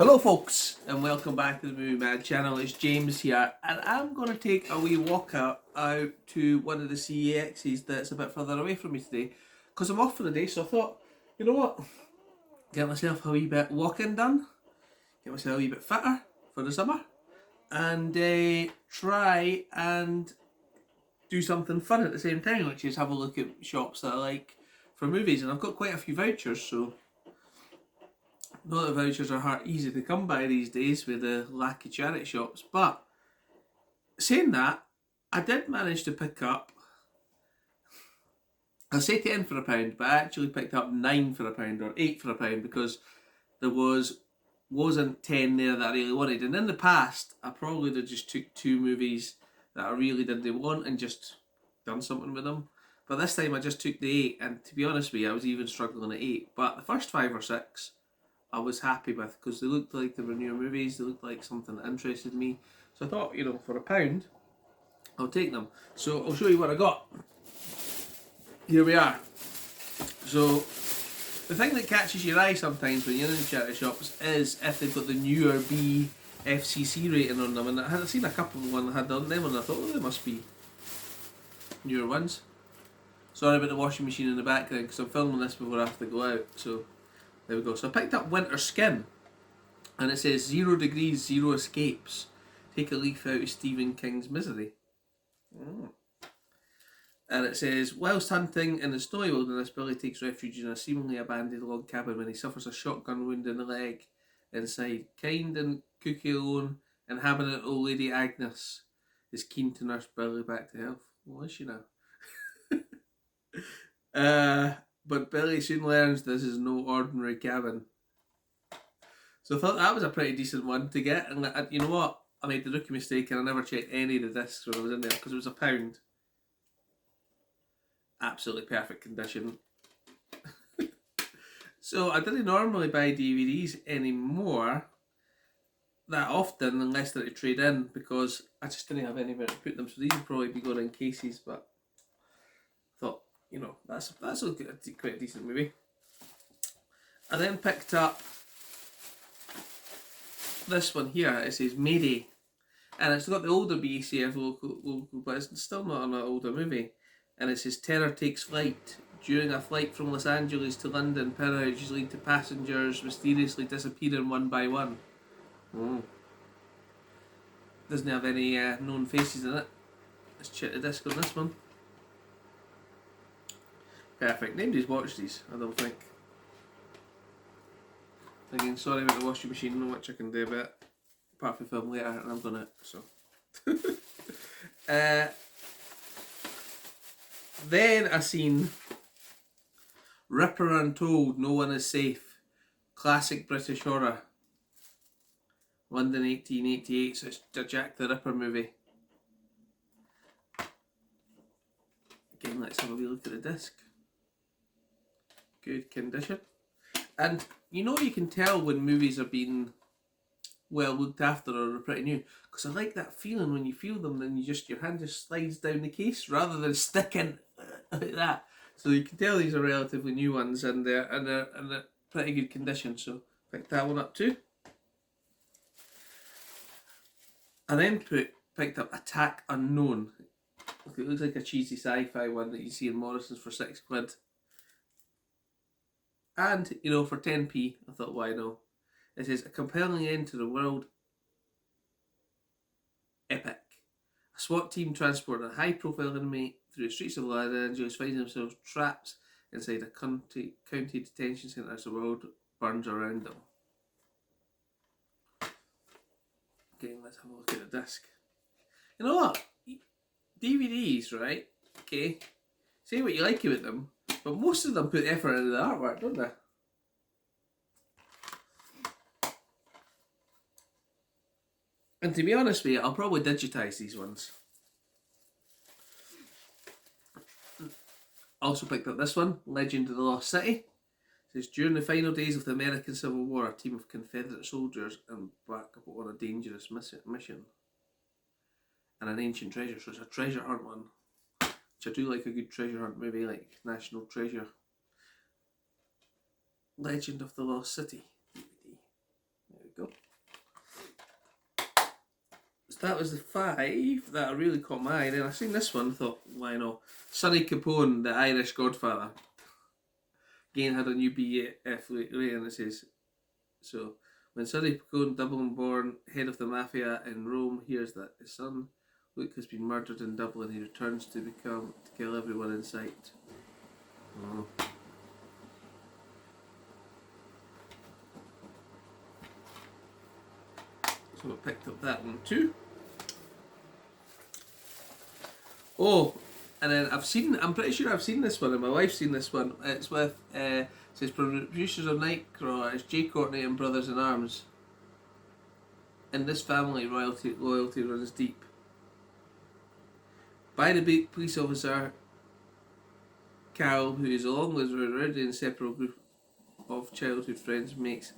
Hello folks and welcome back to the Movie Mad channel. It's James here and I'm going to take a wee walk out to one of the CEXs that's a bit further away from me today because I'm off for the day, so I thought, you know what, get myself a wee bit walking done, get myself a wee bit fitter for the summer and try and do something fun at the same time, which is have a look at shops that I like for movies. And I've got quite a few vouchers, so not that vouchers are easy to come by these days with the lack of charity shops, but saying that, I did manage to pick up, I say 10 for £1, but I actually picked up 9 for £1 or 8 for £1 because there wasn't 10 there that I really wanted. And in the past, I probably would have just took 2 movies that I really didn't want and just done something with them. But this time I just took the 8, and to be honest with you, I was even struggling at 8. But the first 5 or 6, I was happy with because they looked like they were newer movies, they looked like something that interested me. So I thought, you know, for £1, I'll take them. So I'll show you what I got. Here we are. So the thing that catches your eye sometimes when you're in the charity shops is if they've got the newer B FCC rating on them. And I had seen a couple of ones that had on them and I thought, oh, they must be newer ones. Sorry about the washing machine in the background because I'm filming this before I have to go out. So there we go. So I picked up Winter Skin, and it says 0 degrees, 0 escapes. Take a leaf out of Stephen King's Misery. And it says, whilst hunting in the snowy wilderness, Billy takes refuge in a seemingly abandoned log cabin when he suffers a shotgun wound in the leg. Inside, kind and cookie alone, inhabitant old Lady Agnes is keen to nurse Billy back to health. Well, is she now? But Billy soon learns this is no ordinary cabin. So I thought that was a pretty decent one to get, and you know what? I made the rookie mistake and I never checked any of the discs when I was in there because it was £1. Absolutely perfect condition. So I didn't normally buy DVDs anymore that often unless they're to trade in because I just didn't have anywhere to put them. So these would probably be going in cases, but I thought, you know, that's quite a decent movie. I then picked up this one here. It says Mayday, and it's got the older BCF logo, but it's still not an older movie. And it says terror takes flight. During a flight from Los Angeles to London, pirates lead to passengers mysteriously disappearing one by one. Doesn't have any known faces in it. Let's check the disc on this one. Perfect. Nobody's watched these, I don't think. Again, sorry about the washing machine, not much I can do about it. Apart from film later, and I'm gonna, so. Then I seen Ripper Untold, No One Is Safe. Classic British horror. London 1888, so it's a Jack the Ripper movie. Again, let's have a wee look at the disc. Good condition. And you know, you can tell when movies are being well looked after or are pretty new, because I like that feeling when you feel them, then your hand just slides down the case rather than sticking like that. So you can tell these are relatively new ones and they're in a pretty good condition. So picked that one up too. I then picked up Attack Unknown. It looks like a cheesy sci-fi one that you see in Morrison's for £6. And, you know, for 10p, I thought, why no? It says, a compelling end to the world epic. A SWAT team transporting a high-profile inmate through the streets of Los Angeles finds themselves trapped inside a county detention centre as the world burns around them. Okay, let's have a look at the disc. You know what? DVDs, right? Okay, say what you like about them, but most of them put effort into the artwork, don't they? And to be honest with you, I'll probably digitise these ones. Also picked up this one, Legend of the Lost City. It says, during the final days of the American Civil War, a team of Confederate soldiers embark upon a dangerous mission. And an ancient treasure, so it's a treasure hunt one. Which I do like a good treasure hunt movie, like National Treasure. Legend of the Lost City DVD. There we go. that was the 5 that really caught my eye. Then I seen this one, thought, why not? Sonny Capone, the Irish Godfather. Again had a new BF rating, it says. So, when Sonny Capone, Dublin born, head of the mafia in Rome, hears that his son, Luke, has been murdered in Dublin, he returns to kill everyone in sight. Oh. So I picked up that one too. Oh, and then I'm pretty sure I've seen this one, and my wife's seen this one. It's with, it says producers of Nightcrawler, it's Jay Courtney and Brothers in Arms. In this family, loyalty runs deep. By the beat, police officer Carol, who is along with an already inseparable group of childhood friends, makes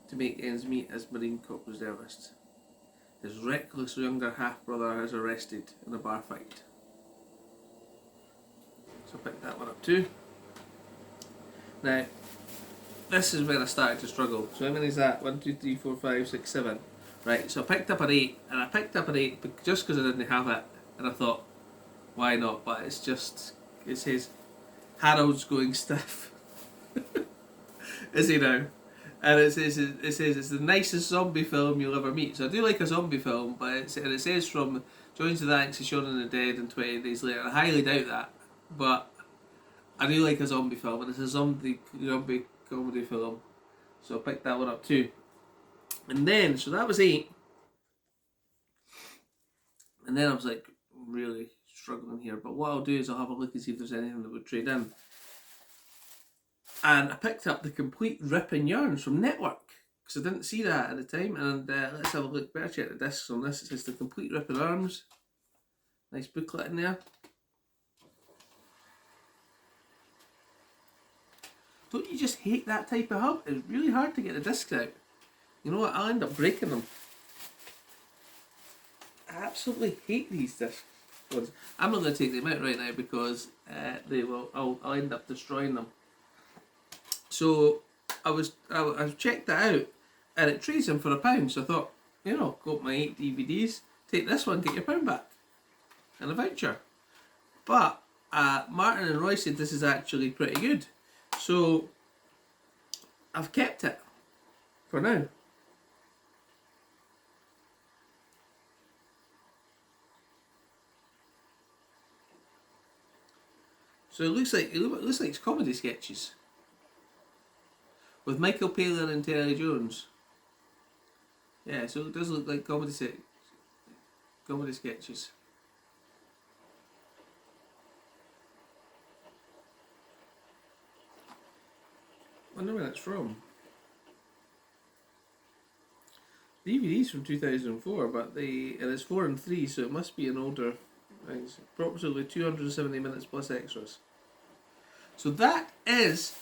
to make ends meet as Marine Corps reservist. His reckless younger half-brother is arrested in a bar fight. So I picked that one up too. Now, this is where I started to struggle. So how many is that? 1, 2, 3, 4, 5, 6, 7. Right, so I picked up an 8, and I picked up an 8 just because I didn't have it, and I thought, why not? But it says, Harold's going stiff. Is he now? And it says it's the nicest zombie film you'll ever meet. So I do like a zombie film, but it says from Joins the Thanks is Shaun of the Dead and 20 Days Later. I highly doubt that, but I do like a zombie film, and it's a zombie comedy film. So I picked that one up too. And then, so that was 8. And then I was like, really struggling here. But what I'll do is I'll have a look and see if there's anything that would trade in. And I picked up The Complete Rip and Yarns from Network, because I didn't see that at the time. And let's have a look. Better check the discs on this. It says The Complete Rip and Yarns. Nice booklet in there. Don't you just hate that type of hub? It's really hard to get the discs out. You know what? I'll end up breaking them. I absolutely hate these discs. I'm not going to take them out right now because I'll end up destroying them. So I checked that out, and it trades them for £1. So I thought, got my 8 DVDs, take this one, get your £1 back, and a voucher. But Martin and Roy said this is actually pretty good, so I've kept it for now. So it looks like it's comedy sketches with Michael Palin and Terry Jones. Yeah, so it does look like comedy sketches. I wonder where it's from. DVD's from 2004, but it's 4 and 3, so it must be an older. It's approximately 270 minutes plus extras. So that is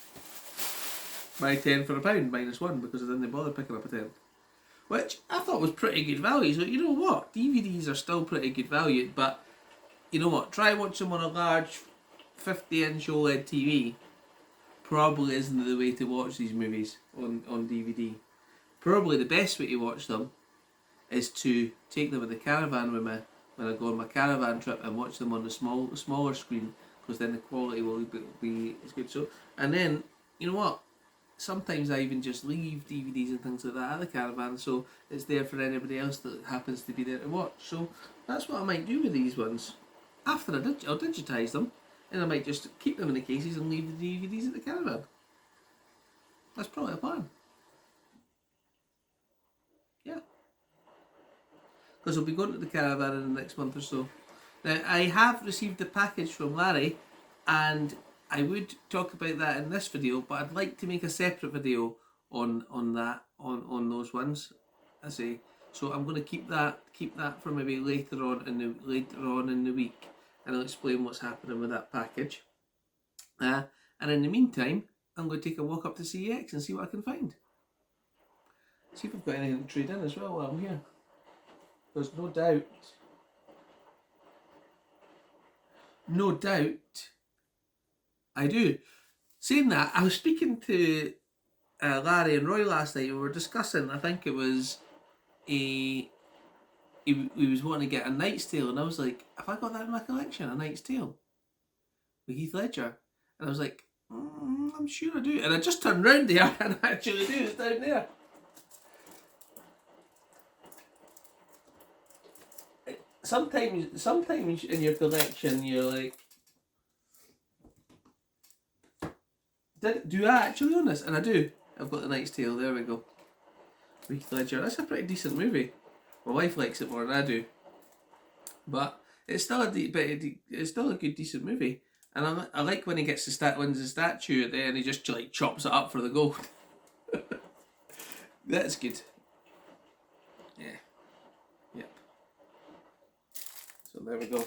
my 10 for £1 minus 1, because I didn't bother picking up a 10, which I thought was pretty good value. So you know what, DVDs are still pretty good value, but you know what, try watching them on a large 50-inch OLED TV. Probably isn't the way to watch these movies on DVD. Probably the best way to watch them is to take them in the caravan with me when I go on my caravan trip and watch them on the smaller screen, because then the quality will be as good. So, and then you know what, sometimes I even just leave DVDs and things like that at the caravan, so it's there for anybody else that happens to be there to watch. So that's what I might do with these ones. After I'll digitise them, and I might just keep them in the cases and leave the DVDs at the caravan. That's probably a plan. Yeah. Because I'll be going to the caravan in the next month or so. Now, I have received a package from Larry, and I would talk about that in this video, but I'd like to make a separate video on those ones. I say, so I'm going to keep that for maybe later on in the week, and I'll explain what's happening with that package. And in the meantime, I'm going to take a walk up to CEX and see what I can find. See if I've got anything to trade in as well while I'm here. There's no doubt I do. Saying that, I was speaking to Larry and Roy last night. We were discussing, I think it was a he was wanting to get A Knight's Tale, and I was like, have I got that in my collection? A Knight's Tale with Heath Ledger, and I was like, I'm sure I do, and I just turned round there and I actually do. It's down there. Sometimes in your collection you're like, do I actually own this? And I do. I've got The Knight's Tale. There we go. Heath Ledger. That's a pretty decent movie. My wife likes it more than I do, but it's still it's still a good decent movie. And I like when he gets wins the statue at the end. He just like chops it up for the gold. That's good. Yeah. Yep. So there we go.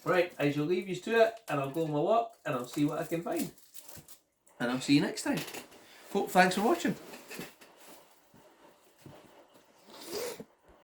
Right, I shall leave you to it, and I'll go on my walk, and I'll see what I can find. And I'll see you next time. Thanks for watching.